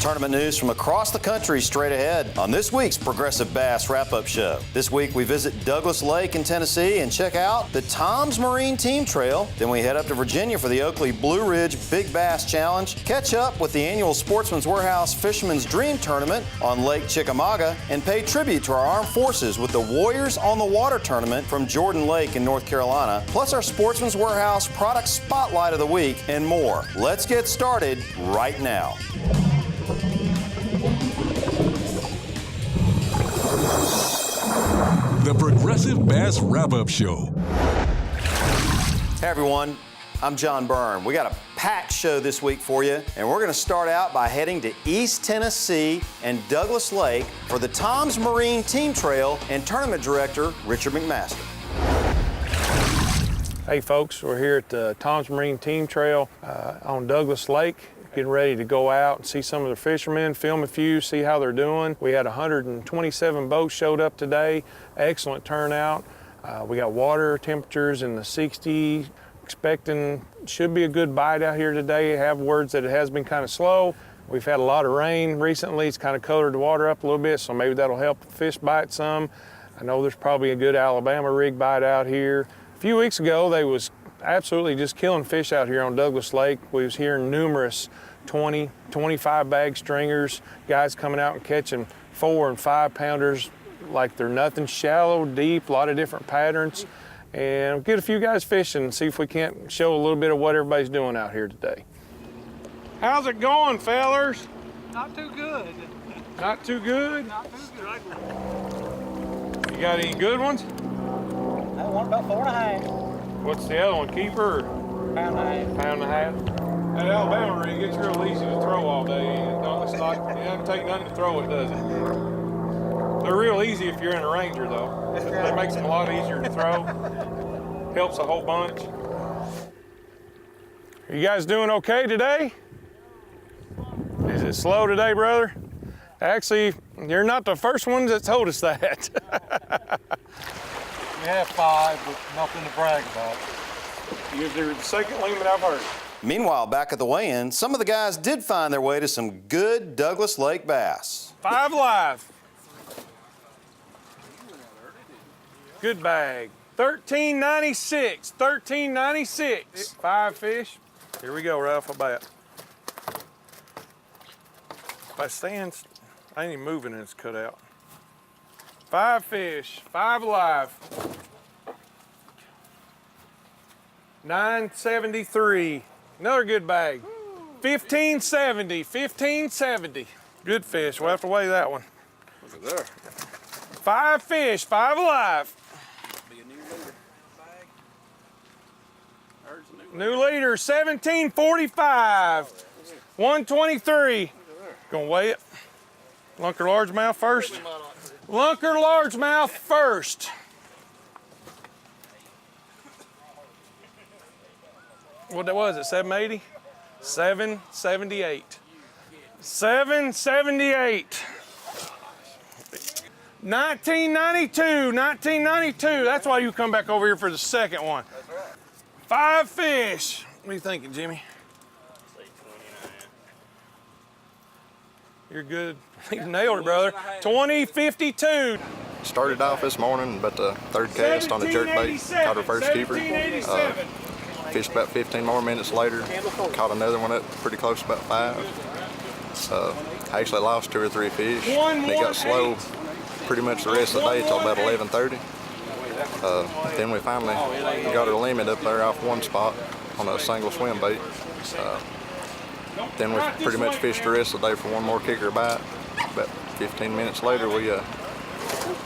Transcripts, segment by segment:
Tournament news from across the country straight ahead on this week's Progressive Bass Wrap-Up Show. This week we visit Douglas Lake in Tennessee and check out the Tom's Marine Team Trail. Then we head up to Virginia for the Oakley Blue Ridge Big Bass Challenge, catch up with the annual Sportsman's Warehouse Fisherman's Dream Tournament on Lake Chickamauga, and pay tribute to our armed forces with the Warriors on the Water Tournament from Jordan Lake in North Carolina, plus our Sportsman's Warehouse Product Spotlight of the Week and more. Let's get started right now. The Progressive Bass Wrap-Up Show. Hey everyone, I'm John Byrne. We got a packed show this week for you, and we're going to start out by heading to East Tennessee and Douglas Lake for the Tom's Marine Team Trail and Tournament Director Richard McMaster. Hey folks, we're here at the Tom's Marine Team Trail on Douglas Lake, getting ready to go out and see some of the fishermen, film a few, see how they're doing. We had 127 boats showed up today, excellent turnout. We got water temperatures in the 60s, expecting should be a good bite out here today. I have words that it has been kind of slow. We've had a lot of rain recently. It's kind of colored the water up a little bit, so maybe that'll help the fish bite some. I know there's probably a good Alabama rig bite out here. A few weeks ago, they was absolutely just killing fish out here on Douglas Lake. We was hearing numerous 20, 25 bag stringers, guys coming out and catching 4 and 5 pounders like they're nothing, shallow, deep, a lot of different patterns. And we'll get a few guys fishing and see if we can't show a little bit of what everybody's doing out here today. How's it going, fellers? Not too good. Not too good? Not too good. You got any good ones? I want about 4.5. What's the other one, keeper or? Pound and Pound and a half. That Alabama rig, it's real easy to throw all day. It doesn't take nothing to throw it, does it? They're real easy if you're in a Ranger, though. It makes them a lot easier to throw. Helps a whole bunch. Are you guys doing okay today? Is it slow today, brother? Actually, you're not the first ones that told us that. We have 5, but nothing to brag about. You're the second limit I've heard. Meanwhile, back at the weigh-in, some of the guys did find their way to some good Douglas Lake bass. 5 live. Good bag. $13.96. $13.96. 5 fish. Here we go, Ralph. How about? If I stand, I ain't even moving and it's cut out. 5 fish. 5 alive. 973. Another good bag. 1570. 1570. Good fish. We'll have to weigh that one. Look at there. 5 fish. 5 alive. Be a new leader. New leader, 1745. 123. Gonna weigh it. Lunker largemouth first. Lunker largemouth first. What was it, 780? 778. 778. 1992, 1992. That's why you come back over here for the second one. That's right. 5 fish. What are you thinking, Jimmy? Say 29. You're good. You nailed it, brother. 2052. Started off this morning, but the third cast on the jerkbait, caught our first keeper. Fished about 15 more minutes later, caught another one up pretty close, about 5. I actually lost 2 or 3 fish, and it got slow pretty much the rest of the day till about 11:30. Then we finally got our limit up there off one spot on a single swim bait. Then we pretty much fished the rest of the day for one more kicker bite. About 15 minutes later, we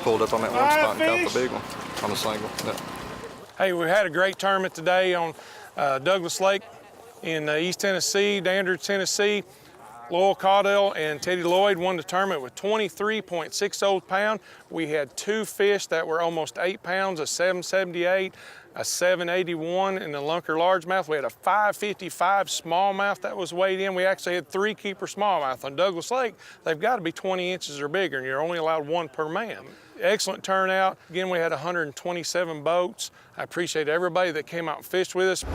pulled up on that one spot and caught the big one on a single. Yeah. Hey, we had a great tournament today on Douglas Lake in East Tennessee, Dandridge, Tennessee. Lowell Caudell and Teddy Lloyd won the tournament with 23.60 pound. We had 2 fish that were almost 8 pounds, a 778, a 781 in the lunker largemouth. We had a 555 smallmouth that was weighed in. We actually had 3 keeper smallmouth. On Douglas Lake, they've got to be 20 inches or bigger, and you're only allowed 1 per man. Excellent turnout. Again, we had 127 boats. I appreciate everybody that came out and fished with us.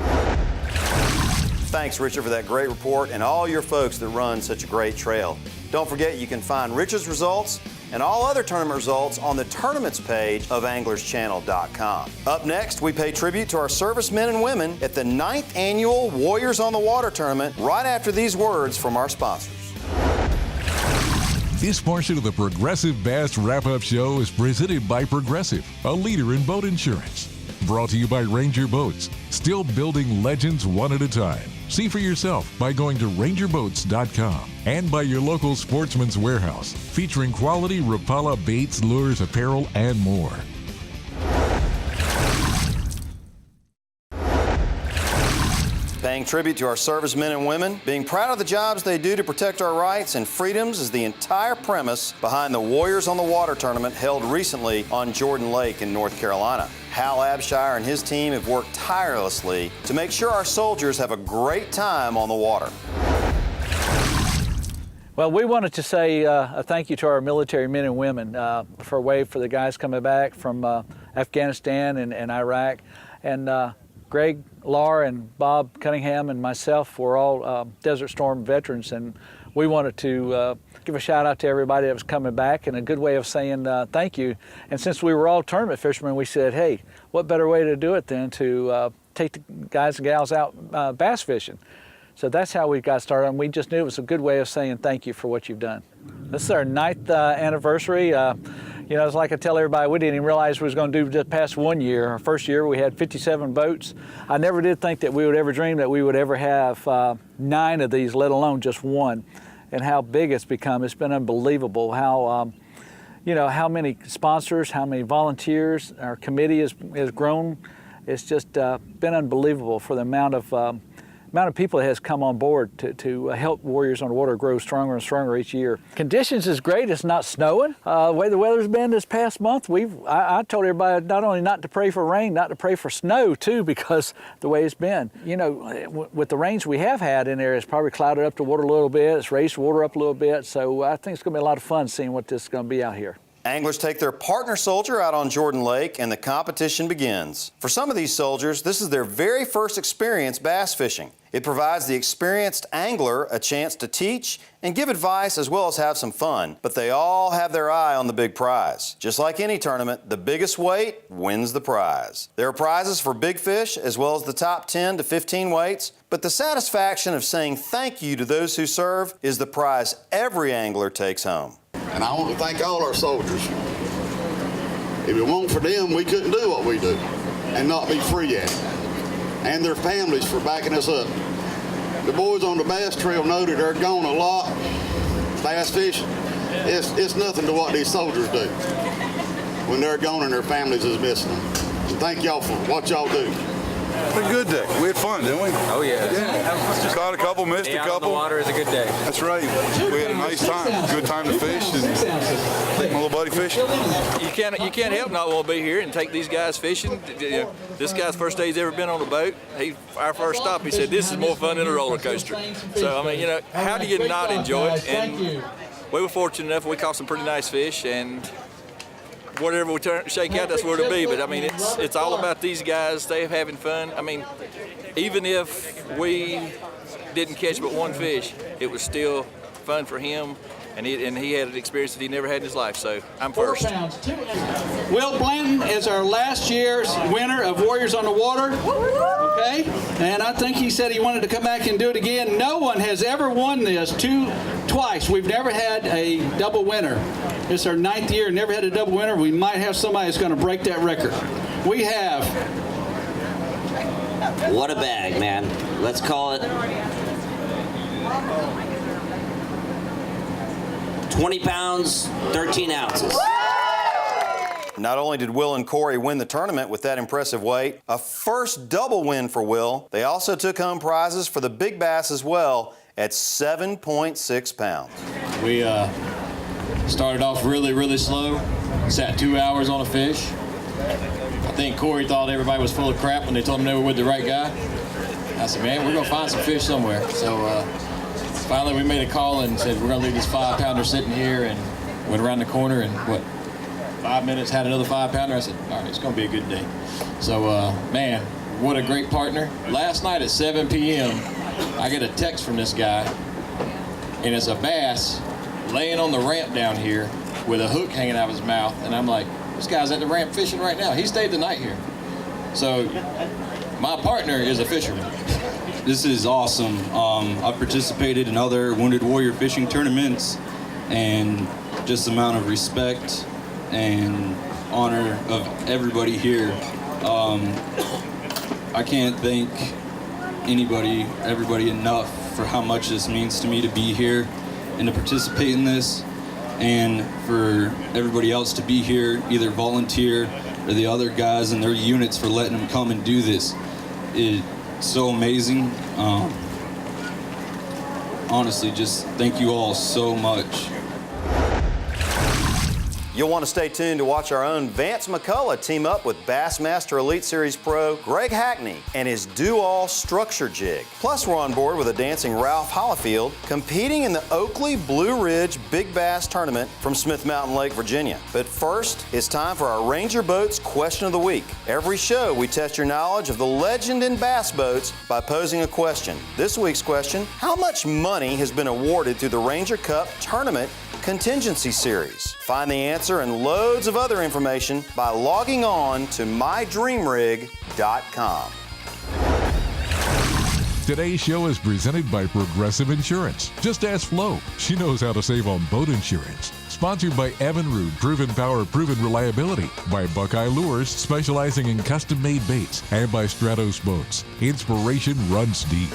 Thanks, Richard, for that great report and all your folks that run such a great trail. Don't forget, you can find Richard's results and all other tournament results on the tournaments page of anglerschannel.com. Up next, we pay tribute to our servicemen and women at the 9th annual Warriors on the Water tournament right after these words from our sponsors. This portion of the Progressive Bass Wrap-Up Show is presented by Progressive, a leader in boat insurance. Brought to you by Ranger Boats, still building legends one at a time. See for yourself by going to rangerboats.com, and by your local Sportsman's Warehouse, featuring quality Rapala baits, lures, apparel, and more. Paying tribute to our servicemen and women, being proud of the jobs they do to protect our rights and freedoms is the entire premise behind the Warriors on the Water tournament held recently on Jordan Lake in North Carolina. Hal Abshire and his team have worked tirelessly to make sure our soldiers have a great time on the water. Well, we wanted to say a thank you to our military men and women for a wave for the guys coming back from Afghanistan and Iraq. And Greg, Laura, and Bob Cunningham and myself were all Desert Storm veterans, and we wanted to give a shout out to everybody that was coming back, and a good way of saying thank you. And since we were all tournament fishermen, we said, hey, what better way to do it than to take the guys and gals out bass fishing. So that's how we got started, and we just knew it was a good way of saying thank you for what you've done. This is our 9th anniversary. You know, it's like I tell everybody, we didn't even realize we was going to do just past 1 year. Our first year, we had 57 boats. I never did think that we would ever dream that we would ever have 9 of these, let alone just 1. And how big it's become. It's been unbelievable how, you know, how many sponsors, how many volunteers, our committee has grown. It's just been unbelievable for the amount of people that has come on board to help Warriors on the Water grow stronger and stronger each year. Conditions is great. It's not snowing. The way the weather's been this past month, I told everybody not only not to pray for rain, not to pray for snow too, because the way it's been. You know, with the rains we have had in there, it's probably clouded up the water a little bit. It's raised the water up a little bit. So I think it's going to be a lot of fun seeing what this is going to be out here. Anglers take their partner soldier out on Jordan Lake and the competition begins. For some of these soldiers, this is their very first experience bass fishing. It provides the experienced angler a chance to teach and give advice as well as have some fun. But they all have their eye on the big prize. Just like any tournament, the biggest weight wins the prize. There are prizes for big fish as well as the top 10 to 15 weights. But the satisfaction of saying thank you to those who serve is the prize every angler takes home. And I want to thank all our soldiers. If it weren't for them, we couldn't do what we do and not be free at it. And their families for backing us up. The boys on the bass trail know that they're gone a lot, bass fishing. It's nothing to what these soldiers do when they're gone and their families is missing them. So thank y'all for what y'all do. A good day. We had fun, didn't we? Oh, yeah. Caught a couple, missed a couple. Out on the water is a good day. That's right. We had a nice time. Good time to fish and take my little buddy fishing. You can't help not want to be here and take these guys fishing. This guy's first day he's ever been on a boat. Our first stop, he said, this is more fun than a roller coaster. So, I mean, you know, how do you not enjoy it? And we were fortunate enough, we caught some pretty nice fish, and whatever we shake out, that's where it'll be. But I mean, it's all about these guys. They're having fun. I mean, even if we didn't catch but 1 fish, it was still fun for him, and he had an experience that he never had in his life. So I'm first. Will Blanton is our last year's winner of Warriors on the Water. Okay, and I think he said he wanted to come back and do it again. No one has ever won this twice. We've never had a double winner. It's our 9th year, never had a double winner. We might have somebody that's going to break that record. We have. What a bag, man. Let's call it 20 pounds, 13 ounces. Not only did Will and Corey win the tournament with that impressive weight, a first double win for Will, they also took home prizes for the big bass as well at 7.6 pounds. We started off really slow, sat 2 hours on a fish. I think Corey thought everybody was full of crap when they told him they were with the right guy. I said, man, we're gonna find some fish somewhere. So finally we made a call and said, we're gonna leave this 5-pounder sitting here, and went around the corner and 5 minutes, had another 5-pounder. I said, all right, it's gonna be a good day. So man, what a great partner. Last night at 7 p.m., I get a text from this guy, and it's a bass laying on the ramp down here with a hook hanging out of his mouth, and I'm like, this guy's at the ramp fishing right now. He stayed the night here. So my partner is a fisherman. This is awesome. I've participated in other Wounded Warrior fishing tournaments, and just the amount of respect and honor of everybody here. I can't thank everybody enough for how much this means to me to be here and to participate in this, and for everybody else to be here, either volunteer or the other guys and their units for letting them come and do this. It's so amazing. Honestly, just thank you all so much. You'll want to stay tuned to watch our own Vance McCullough team up with Bassmaster Elite Series pro Greg Hackney and his do-all structure jig. Plus, we're on board with a dancing Ralph Hollifield competing in the Oakley Blue Ridge Big Bass Tournament from Smith Mountain Lake, Virginia. But first, it's time for our Ranger Boats Question of the Week. Every show, we test your knowledge of the legend in bass boats by posing a question. This week's question: how much money has been awarded through the Ranger Cup Tournament Contingency Series? Find the answer and loads of other information by logging on to mydreamrig.com. Today's show is presented by Progressive Insurance. Just ask Flo. She knows how to save on boat insurance. Sponsored by Evinrude, proven power, proven reliability. By Buckeye Lures, specializing in custom-made baits. And by Stratos Boats. Inspiration runs deep.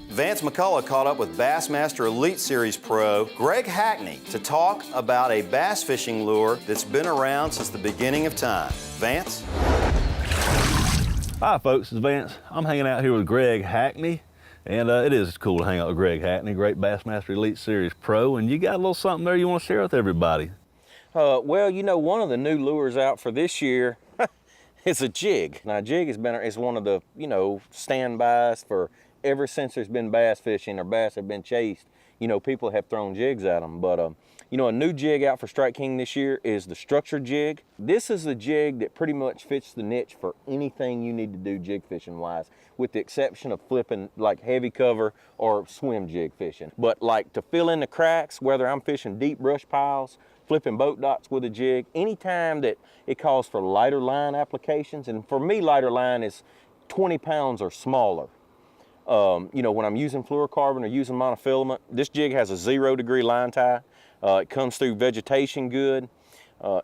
Vance McCullough caught up with Bassmaster Elite Series pro Greg Hackney to talk about a bass fishing lure that's been around since the beginning of time. Vance? Hi folks, it's Vance. I'm hanging out here with Greg Hackney, and it is cool to hang out with Greg Hackney, great Bassmaster Elite Series pro, and you got a little something there you want to share with everybody. Well, you know, one of the new lures out for this year is a jig. Now, a jig is one of the, you know, standbys for ever since there's been bass fishing or bass have been chased. You know, people have thrown jigs at them. But, you know, a new jig out for Strike King this year is the structure jig. This is the jig that pretty much fits the niche for anything you need to do jig fishing wise, with the exception of flipping like heavy cover or swim jig fishing. But like to fill in the cracks, whether I'm fishing deep brush piles, flipping boat docks with a jig, anytime that it calls for lighter line applications, and for me lighter line is 20 pounds or smaller. You know, when I'm using fluorocarbon or using monofilament, this jig has a 0-degree line tie. It comes through vegetation good.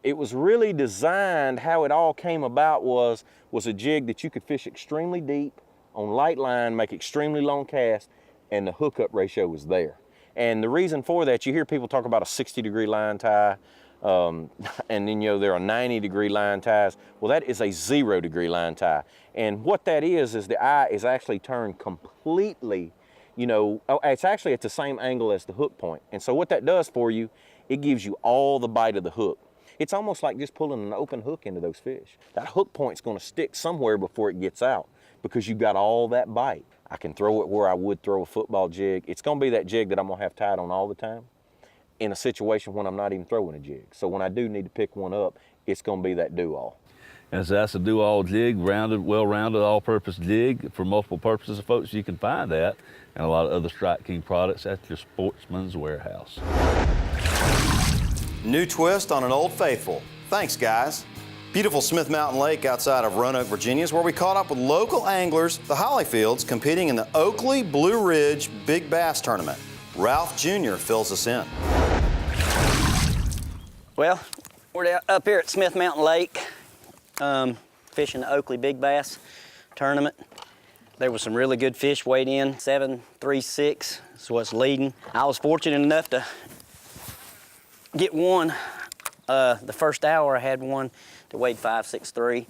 It was really designed, how it all came about was a jig that you could fish extremely deep on light line, make extremely long casts, and the hookup ratio was there. And the reason for that, you hear people talk about a 60-degree line tie, and then, you know, there are 90-degree line ties. Well, that is a 0-degree line tie. And what that is the eye is actually turned completely, you know, it's actually at the same angle as the hook point. And so what that does for you, it gives you all the bite of the hook. It's almost like just pulling an open hook into those fish. That hook point's gonna stick somewhere before it gets out because you've got all that bite. I can throw it where I would throw a football jig. It's gonna be that jig that I'm gonna have tied on all the time in a situation when I'm not even throwing a jig. So when I do need to pick one up, it's gonna be that do-all. And so that's a do-all jig, rounded, well-rounded, all-purpose jig for multiple purposes, folks. You can find that and a lot of other Strike King products at your Sportsman's Warehouse. New twist on an old faithful. Thanks, guys. Beautiful Smith Mountain Lake outside of Roanoke, Virginia is where we caught up with local anglers, the Hollifields, competing in the Oakley Blue Ridge Big Bass Tournament. Ralph Jr. fills us in. Well, we're up here at Smith Mountain Lake, fishing the Oakley Big Bass Tournament. There was some really good fish weighed in, 7.36 is what's leading. I was fortunate enough to get one. The first hour I had one that weighed 5.63,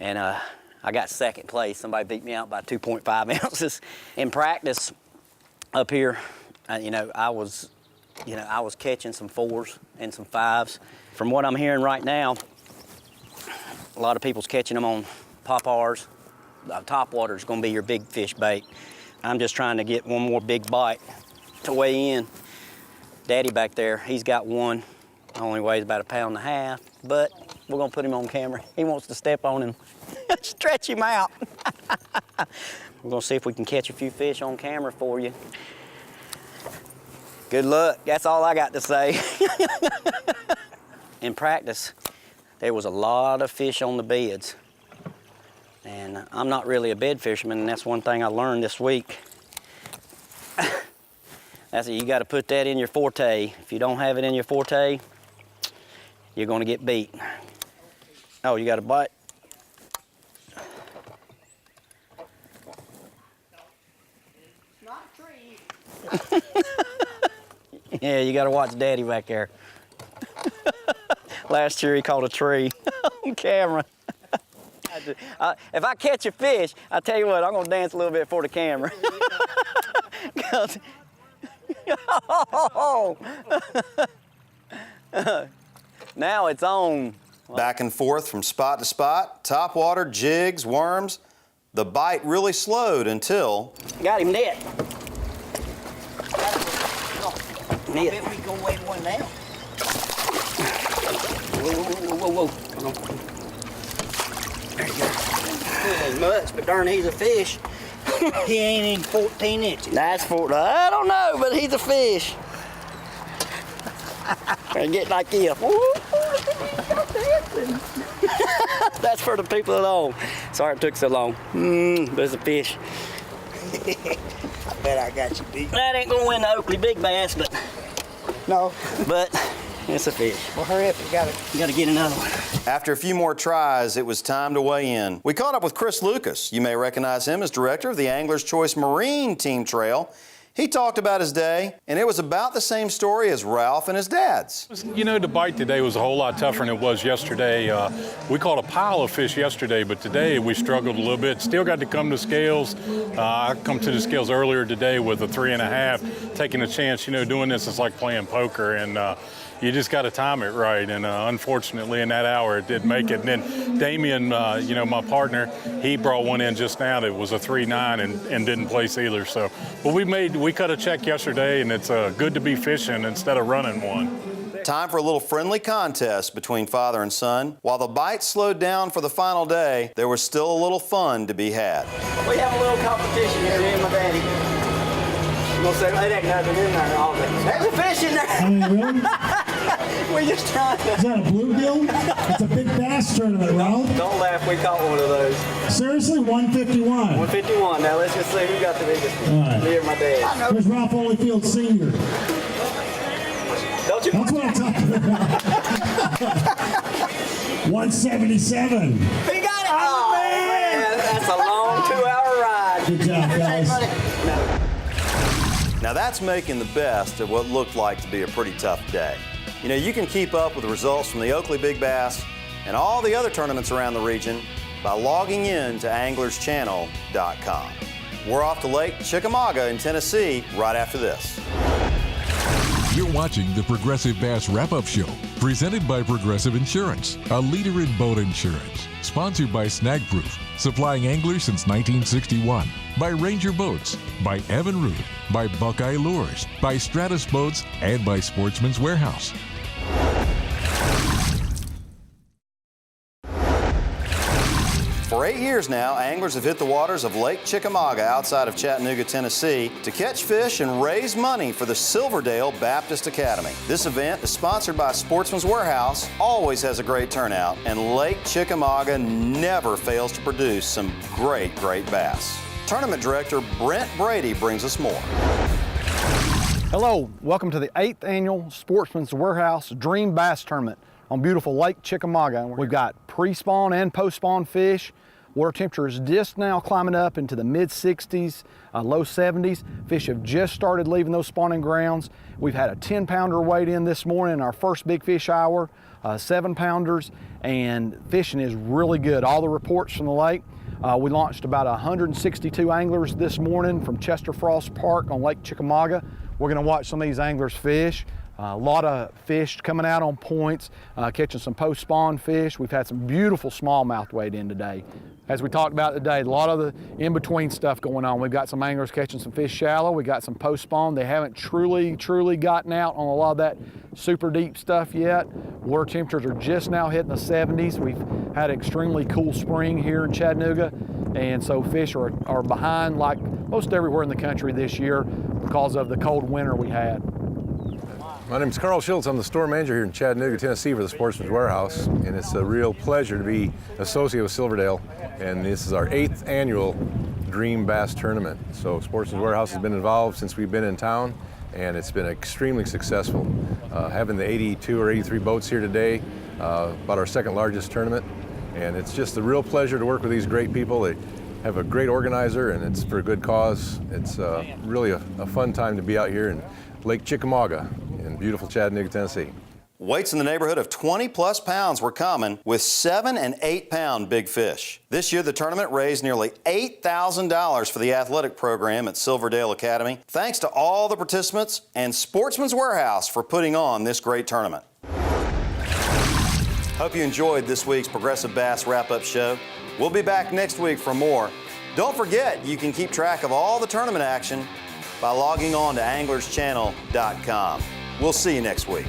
and I got second place. Somebody beat me out by 2.5 ounces. In practice up here, I was catching some 4s and some 5s. From what I'm hearing right now, a lot of people's catching them on pop-ars. Top water is going to be your big fish bait. I'm just trying to get one more big bite to weigh in. Daddy back there, he's got one. Only weighs about 1.5 pounds, but we're going to put him on camera. He wants to step on him. Stretch him out. We're gonna see if we can catch a few fish on camera for you. Good luck, that's all I got to say. In practice, there was a lot of fish on the beds. And I'm not really a bed fisherman, and that's one thing I learned this week. That's it, you gotta put that in your forte. If you don't have it in your forte, you're gonna get beat. Oh, you got a bite? Not a tree. Yeah, you gotta watch Daddy back there. Last year he caught a tree on camera. If I catch a fish, I tell you what, I'm gonna dance a little bit for the camera. Now it's on. Back and forth from spot to spot, topwater, jigs, worms. The bite really slowed until... Got him net. I bet we go weigh one now. Whoa. There you go. He ain't much, but darn, he's a fish. He ain't even 14 inches. That's for, I don't know, but he's a fish. I get like him. That's for the people at home. Sorry it took so long. But it's a fish. I bet I got you beat. That ain't gonna win the Oakley Big Bass, but no. But it's a fish. Well, hurry up, you gotta get another one. After a few more tries, it was time to weigh in. We caught up with Chris Lucas. You may recognize him as director of the Angler's Choice Marine Team Trail. He talked about his day, and it was about the same story as Ralph and his dad's. You know, the bite today was a whole lot tougher than it was yesterday. We caught a pile of fish yesterday, but today we struggled a little bit. Still got to come to scales. I come to the scales earlier today with a 3.5, taking a chance. You know, doing this is like playing poker, and you just got to time it right. And unfortunately, in that hour, it didn't make it. And then Damien, you know, my partner, he brought one in just now that was a 3.9 and didn't place either. So, but we cut a check yesterday, and it's good to be fishing instead of running one. Time for a little friendly contest between father and son. While the bite slowed down for the final day, there was still a little fun to be had. We have a little competition here, me and my daddy. I'm gonna say, it ain't nothing in there all day. There's a fish in there. I mean, really? We just trying to. Is that a bluegill? It's a big bass tournament, Ralph. Don't laugh, we caught one of those. Seriously, 151. 151. Now let's just see who got the biggest one. All right. Me or my dad. Here's Ralph Holyfield Sr. Don't you? That's what I'm talking about. 177. He got it. Oh, man. That's a long 2-hour ride. Good job, guys. Now that's making the best of what looked like to be a pretty tough day. You know, you can keep up with the results from the Oakley Big Bass and all the other tournaments around the region by logging in to anglerschannel.com. We're off to Lake Chickamauga in Tennessee right after this. You're watching the Progressive Bass Wrap-Up Show, presented by Progressive Insurance, a leader in boat insurance. Sponsored by Snagproof, supplying anglers since 1961. By Ranger Boats, by Evan Root, by Buckeye Lures, by Stratus Boats, and by Sportsman's Warehouse. For 8 years now, anglers have hit the waters of Lake Chickamauga outside of Chattanooga, Tennessee to catch fish and raise money for the Silverdale Baptist Academy. This event is sponsored by Sportsman's Warehouse, always has a great turnout, and Lake Chickamauga never fails to produce some great bass. Tournament Director Brent Brady brings us more. Hello, welcome to the 8th annual Sportsman's Warehouse Dream Bass Tournament on beautiful Lake Chickamauga. We've got pre-spawn and post-spawn fish. Water temperature is just now climbing up into the mid-60s, low 70s. Fish have just started leaving those spawning grounds. We've had a 10-pounder weighed in this morning, our first big fish hour, 7-pounders, and fishing is really good. All the reports from the lake. We launched about 162 anglers this morning from Chester Frost Park on Lake Chickamauga. We're gonna watch some of these anglers fish. A lot of fish coming out on points, catching some post-spawn fish. We've had some beautiful smallmouth weighed in today. As we talked about today, a lot of the in-between stuff going on. We've got some anglers catching some fish shallow. We got some post-spawn. They haven't truly gotten out on a lot of that super deep stuff yet. Water temperatures are just now hitting the 70s. We've had an extremely cool spring here in Chattanooga, and so fish are behind like most everywhere in the country this year because of the cold winter we had. My name is Carl Schultz. I'm the store manager here in Chattanooga, Tennessee for the Sportsman's Warehouse, and it's a real pleasure to be associated with Silverdale, and this is our 8th annual Dream Bass Tournament. So Sportsman's Warehouse has been involved since we've been in town, and it's been extremely successful. Having the 82 or 83 boats here today, about our second largest tournament, and it's just a real pleasure to work with these great people. They have a great organizer, and it's for a good cause. It's really a fun time to be out here in Lake Chickamauga in beautiful Chattanooga, Tennessee. Weights in the neighborhood of 20+ pounds were common, with 7- and 8-pound big fish. This year, the tournament raised nearly $8,000 for the athletic program at Silverdale Academy, thanks to all the participants and Sportsman's Warehouse for putting on this great tournament. Hope you enjoyed this week's Progressive Bass Wrap-Up Show. We'll be back next week for more. Don't forget, you can keep track of all the tournament action by logging on to anglerschannel.com. We'll see you next week.